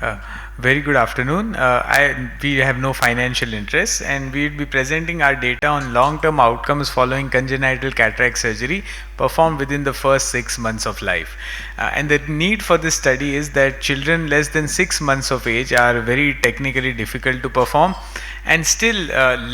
Uh, Very good afternoon. We have no financial interest, and we will be presenting our data on long-term outcomes following congenital cataract surgery performed within the first 6 months of life. And the need for this study is that children less than 6 months of age are very technically difficult to perform, and still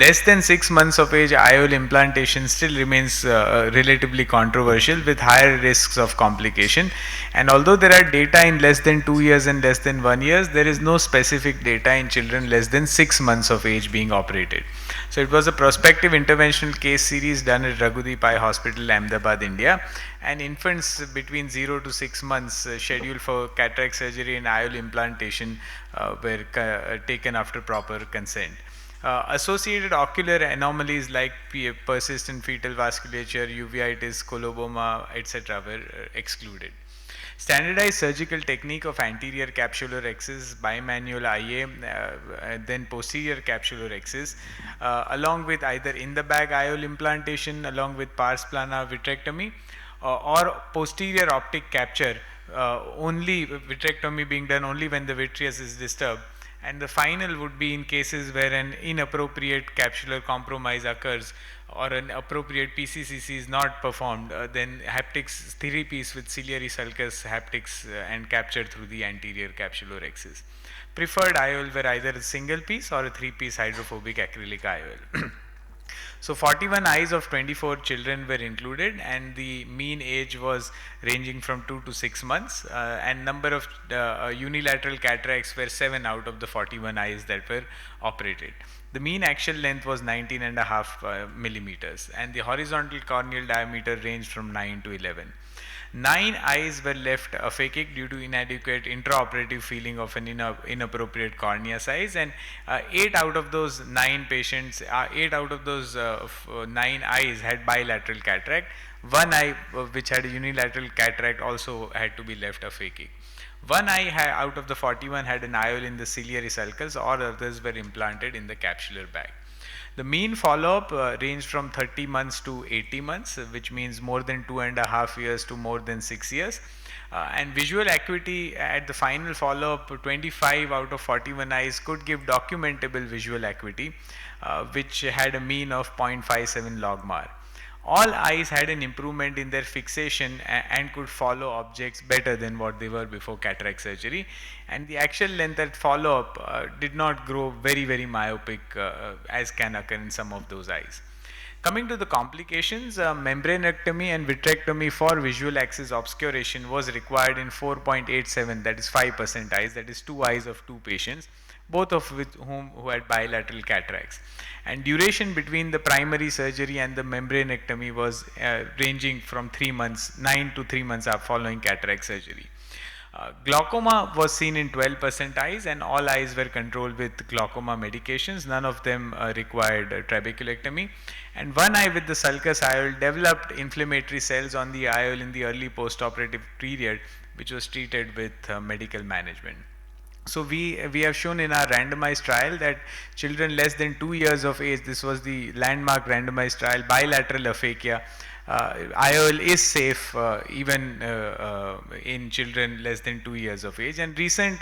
less than 6 months of age IOL implantation still remains relatively controversial with higher risks of complication. And although there are data in less than 2 years and less than 1 years, there is no specific data in children less than 6 months of age being operated. So it was a prospective interventional case series done at Raghudeep Eye Hospital, Ahmedabad, India, and infants between 0 to 6 months scheduled for cataract surgery and IOL implantation were taken after proper consent. Associated ocular anomalies like persistent fetal vasculature, uveitis, coloboma, etc. were excluded. Standardized surgical technique of anterior capsular axis, bimanual IA, then posterior capsular axis, along with either in the bag IOL implantation, along with pars plana vitrectomy, or posterior optic capture, only vitrectomy being done only when the vitreous is disturbed. And the final would be in cases where an inappropriate capsular compromise occurs or an appropriate PCCC is not performed, then haptics therapies with ciliary sulcus haptics and captured through the anterior capsular axis. Preferred IOL were either a single piece or a three-piece hydrophobic acrylic IOL. So 41 eyes of 24 children were included, and the mean age was ranging from 2 to 6 months, and number of unilateral cataracts were 7 out of the 41 eyes that were operated. The mean axial length was 19.5 millimeters, and the horizontal corneal diameter ranged from 9 to 11. 9 eyes were left aphakic due to inadequate intraoperative filling of an inappropriate cornea size, and 8 out of those 9 patients, 8 out of those 9 eyes had bilateral cataract. One eye which had a unilateral cataract also had to be left aphakic. One eye out of the 41 had an IOL in the ciliary sulcus, or others were implanted in the capsular bag. The mean follow-up ranged from 30 months to 80 months, which means more than 2.5 years to more than 6 years. And visual acuity at the final follow-up, 25 out of 41 eyes could give documentable visual acuity, which had a mean of 0.57 logmar. All eyes had an improvement in their fixation and could follow objects better than what they were before cataract surgery, and the axial length at follow-up did not grow very myopic as can occur in some of those eyes. Coming to the complications, membranectomy and vitrectomy for visual axis obscuration was required in 4.87, that is 5% eyes, that is 2 eyes of 2 patients, both of whom who had bilateral cataracts. And duration between the primary surgery and the membranectomy was ranging from 3 months, 9 to 3 months following cataract surgery. Glaucoma was seen in 12% eyes, and all eyes were controlled with glaucoma medications. None of them required trabeculectomy. And one eye with the sulcus IOL developed inflammatory cells on the IOL in the early postoperative period, which was treated with medical management. So we have shown in our randomized trial that children less than 2 years of age, this was the landmark randomized trial, bilateral aphakia, IOL is safe even in children less than 2 years of age, and recent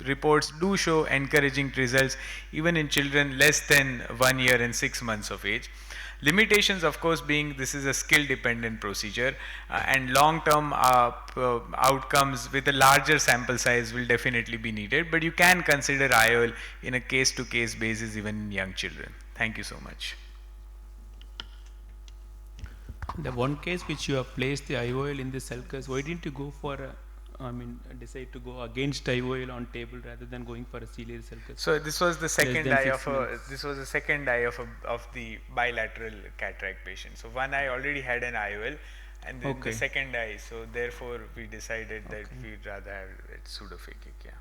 reports do show encouraging results even in children less than 1 year and 6 months of age. Limitations, of course, being this is a skill dependent procedure, and long term outcomes with a larger sample size will definitely be needed, but you can consider IOL in a case to case basis even in young children. Thank you so much. The one case which you have placed the IOL in the sulcus, why didn't you go for decide to go against IOL on table rather than going for a ciliary sulcus? So this was the second eye of months. this was the second eye of the bilateral cataract patient. So one eye already had an IOL, and then the second eye. So therefore we decided that we'd rather have it pseudophakic. Yeah.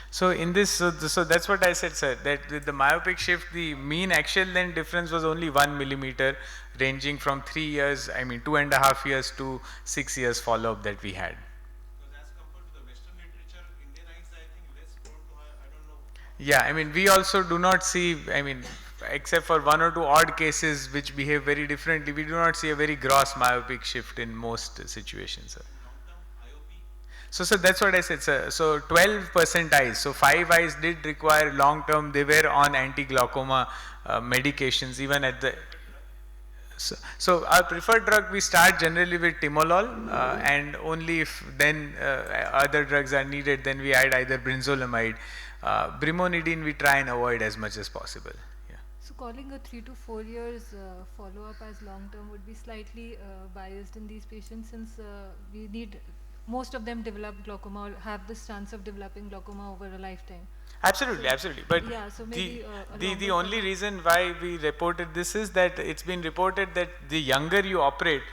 So in this, so that's what I said, sir, that with the myopic shift, the mean axial length difference was only 1 millimeter, ranging from 3 years, 2.5 years to 6 years follow-up that we had. Yeah, we also do not see, except for 1 or 2 odd cases which behave very differently, we do not see a very gross myopic shift in most situations, sir. So that's what I said, sir. So 12% eyes. So 5 eyes did require long term. They were on anti-glaucoma medications even at the. So our preferred drug, we start generally with timolol, and only if then other drugs are needed, then we add either brinzolamide. Brimonidine we try and avoid as much as possible. Yeah. So calling a 3 to 4 years follow-up as long-term would be slightly biased in these patients, since we need, most of them develop glaucoma or have this chance of developing glaucoma over a lifetime. Absolutely, So, absolutely. But yeah, so maybe the only reason why we reported this is that it's been reported that the younger you operate,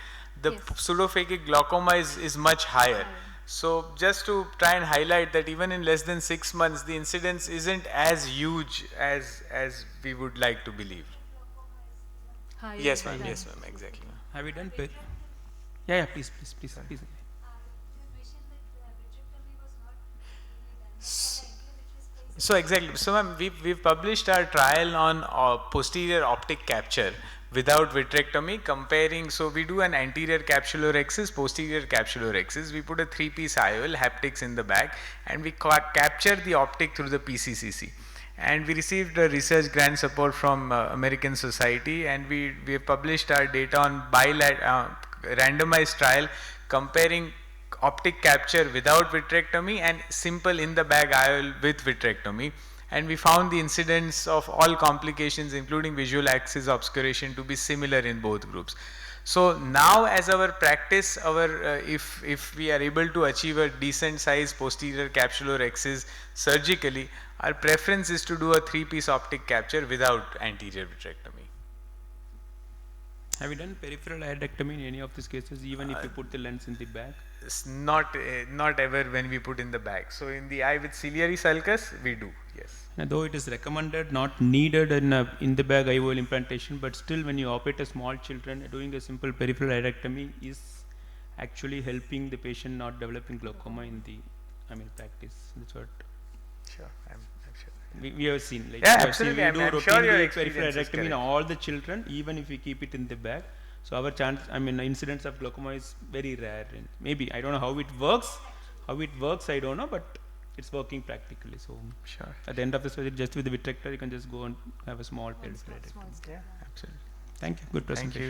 the Yes. pseudophakic glaucoma is much higher. Higher. So just to try and highlight that even in less than 6 months, the incidence isn't as huge as we would like to believe. higher Yes, ma'am. than- Yes, ma'am. Exactly. Have you done? Yeah, please, please, please, please. So exactly. So ma'am, we've published our trial on posterior optic capture without vitrectomy, comparing. So we do an anterior capsulorhexis, posterior capsulorhexis. We put a 3-piece IOL, haptics in the back, and we capture the optic through the PCCC. And we received a research grant support from American Society, and we have published our data on randomized trial comparing optic capture without vitrectomy and simple in the bag IOL with vitrectomy, and we found the incidence of all complications including visual axis obscuration to be similar in both groups. So now as our practice, if we are able to achieve a decent size posterior capsulorhexis surgically, our preference is to do a 3-piece optic capture without anterior vitrectomy. Have you done peripheral iodectomy in any of these cases, even if you put the lens in the back? Not ever when we put in the bag. So in the eye with ciliary sulcus, we do, yes. And though it is recommended, not needed in the bag IOL implantation, but still when you operate a small children, doing a simple peripheral iodectomy is actually helping the patient not developing glaucoma in the practice. That's what Sure, I'm sure. we have seen. Like, Yeah, we have absolutely. seen, we I'm do sure your routinely peripheral experience is iodectomy in correct. all the children, even if we keep it in the bag. So our chance, incidence of glaucoma is very rare. And maybe I don't know how it works. How it works, I don't know, but it's working practically. So Sure. at the end of the surgery, just with the vitrector, you can just go and have a small peripheral small iodectomy. step. Yeah, absolutely. Thank you. Good presentation. Thank you.